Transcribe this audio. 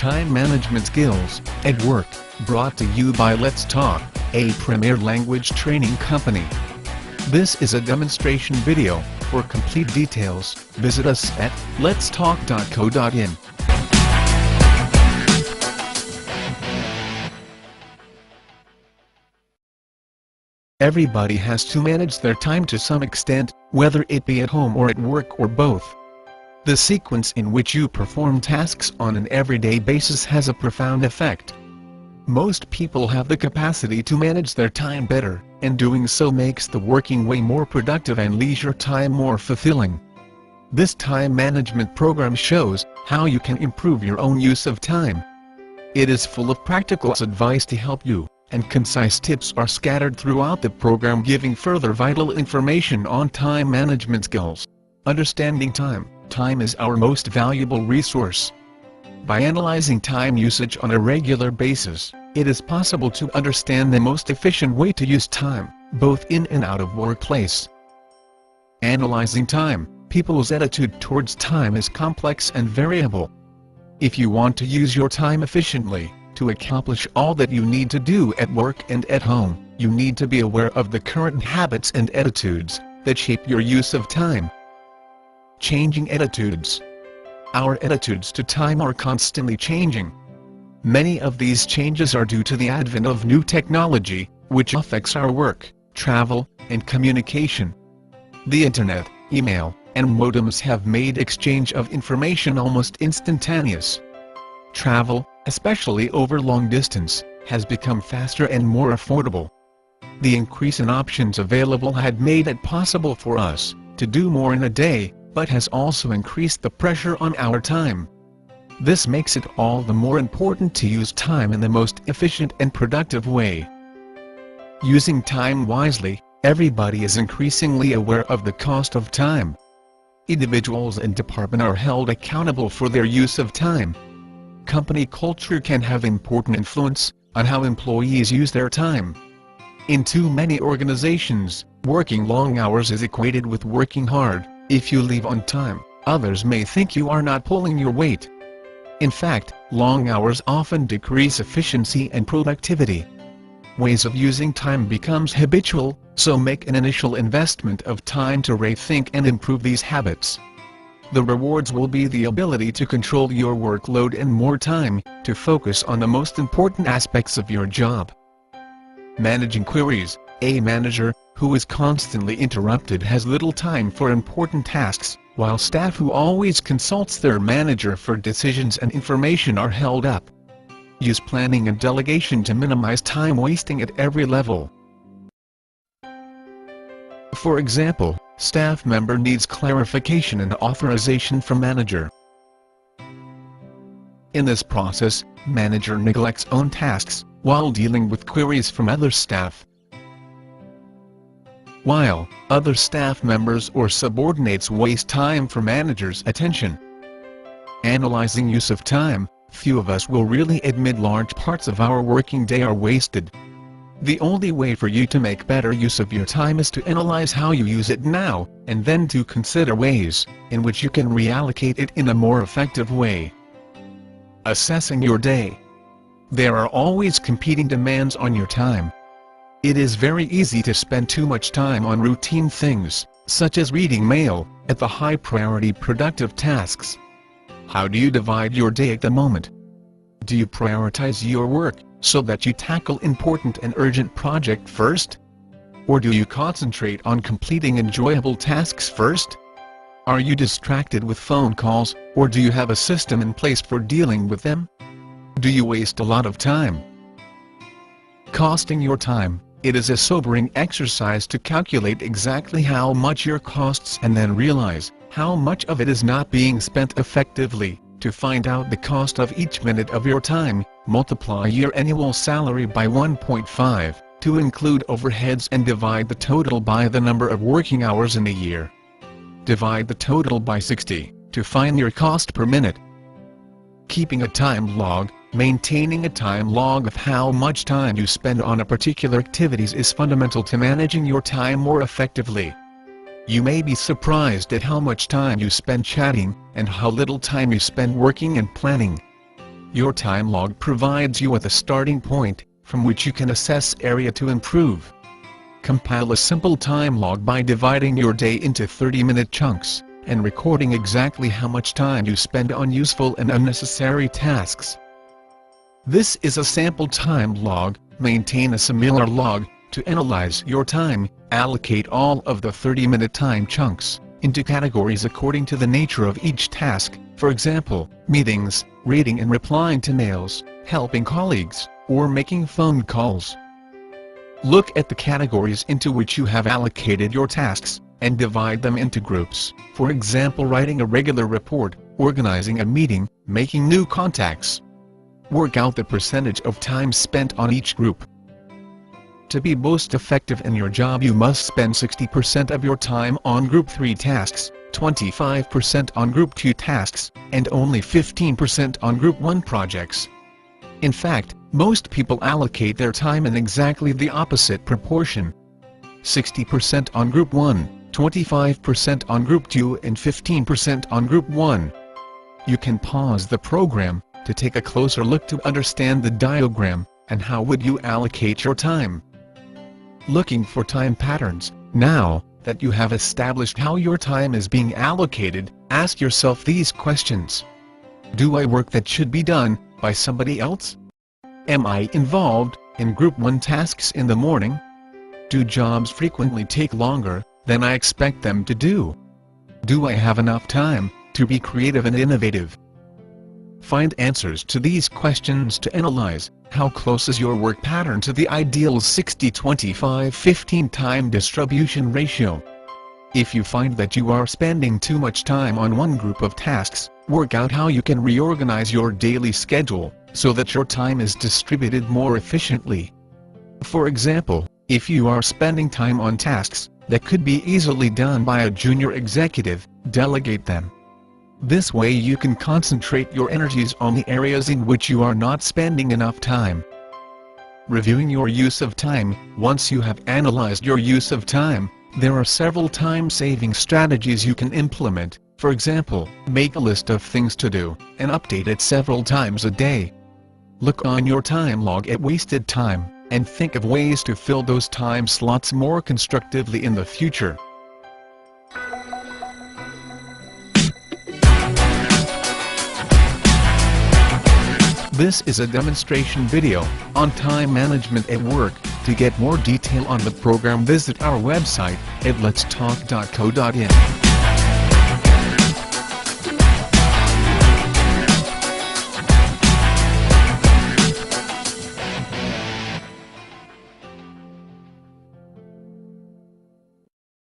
Time Management Skills at Work, brought to you by Let's Talk, a premier language training company. This is a demonstration video. For complete details, visit us at letstalk.co.in. Everybody has to manage their time to some extent, whether it be at home or at work or both. The sequence in which you perform tasks on an everyday basis has a profound effect. Most people have the capacity to manage their time better, and doing so makes the working way more productive and leisure time more fulfilling. This time management program shows how you can improve your own use of time. It is full of practical advice to help you, and concise tips are scattered throughout the program, giving further vital information on time management skills. Understanding time. Time is our most valuable resource. By analyzing time usage on a regular basis, it is possible to understand the most efficient way to use time, both in and out of workplace. Analyzing time. People's attitude towards time is complex and variable. If you want to use your time efficiently, to accomplish all that you need to do at work and at home, you need to be aware of the current habits and attitudes that shape your use of time. Changing attitudes. Our attitudes to time are constantly changing. Many of these changes are due to the advent of new technology, which affects our work, travel, and communication. The internet, email, and modems have made exchange of information almost instantaneous. Travel, especially over long distance, has become faster and more affordable. The increase in options available had made it possible for us to do more in a day, but has also increased the pressure on our time. This makes it all the more important to use time in the most efficient and productive way. Using time wisely. Everybody is increasingly aware of the cost of time. Individuals and departments are held accountable for their use of time. Company culture can have important influence on how employees use their time. In too many organizations, working long hours is equated with working hard. If you leave on time, others may think you are not pulling your weight. In fact, long hours often decrease efficiency and productivity. Ways of using time becomes habitual, so make an initial investment of time to rethink and improve these habits. The rewards will be the ability to control your workload and more time to focus on the most important aspects of your job. Managing queries. A manager who is constantly interrupted has little time for important tasks, while staff who always consults their manager for decisions and information are held up. Use planning and delegation to minimize time wasting at every level. For example, staff member needs clarification and authorization from manager. In this process, manager neglects own tasks while dealing with queries from other staff, while other staff members or subordinates waste time for manager's attention. Analyzing use of time. Few of us will really admit large parts of our working day are wasted. The only way for you to make better use of your time is to analyze how you use it now, and then to consider ways in which you can reallocate it in a more effective way. Assessing your day. There are always competing demands on your time. It is very easy to spend too much time on routine things, such as reading mail, at the high-priority productive tasks. How do you divide your day at the moment? Do you prioritize your work so that you tackle important and urgent projects first? Or do you concentrate on completing enjoyable tasks first? Are you distracted with phone calls, or do you have a system in place for dealing with them? Do you waste a lot of time? Costing your time. It is a sobering exercise to calculate exactly how much your costs and then realize how much of it is not being spent effectively. To find out the cost of each minute of your time, multiply your annual salary by 1.5 to include overheads and divide the total by the number of working hours in a year. Divide the total by 60 to find your cost per minute. Keeping a time log. Maintaining a time log of how much time you spend on a particular activities is fundamental to managing your time more effectively. You may be surprised at how much time you spend chatting, and how little time you spend working and planning. Your time log provides you with a starting point, from which you can assess area to improve. Compile a simple time log by dividing your day into 30-minute chunks, and recording exactly how much time you spend on useful and unnecessary tasks. This is a sample time log. Maintain a similar log to analyze your time. Allocate all of the 30-minute time chunks into categories according to the nature of each task, for example, meetings, reading and replying to mails, helping colleagues, or making phone calls. Look at the categories into which you have allocated your tasks, and divide them into groups, for example writing a regular report, organizing a meeting, making new contacts. Work out the percentage of time spent on each group. To be most effective in your job, you must spend 60% of your time on Group 3 tasks, 25% on Group 2 tasks, and only 15% on Group 1 projects. In fact, most people allocate their time in exactly the opposite proportion. 60% on Group 1, 25% on Group 2 and 15% on Group 1. You can pause the program to take a closer look to understand the diagram, and how would you allocate your time. Looking for time patterns. Now that you have established how your time is being allocated, ask yourself these questions. Do I work that should be done by somebody else? Am I involved in Group 1 tasks in the morning? Do jobs frequently take longer than I expect them to do? Do I have enough time to be creative and innovative? Find answers to these questions to analyze how close is your work pattern to the ideal 60-25-15 time distribution ratio. If you find that you are spending too much time on one group of tasks, work out how you can reorganize your daily schedule so that your time is distributed more efficiently. For example, if you are spending time on tasks that could be easily done by a junior executive, delegate them. This way you can concentrate your energies on the areas in which you are not spending enough time. Reviewing your use of time. Once you have analyzed your use of time, there are several time-saving strategies you can implement. For example, make a list of things to do, and update it several times a day. Look on your time log at wasted time, and think of ways to fill those time slots more constructively in the future. This is a demonstration video on time management at work. To get more detail on the program, visit our website at letstalk.co.in.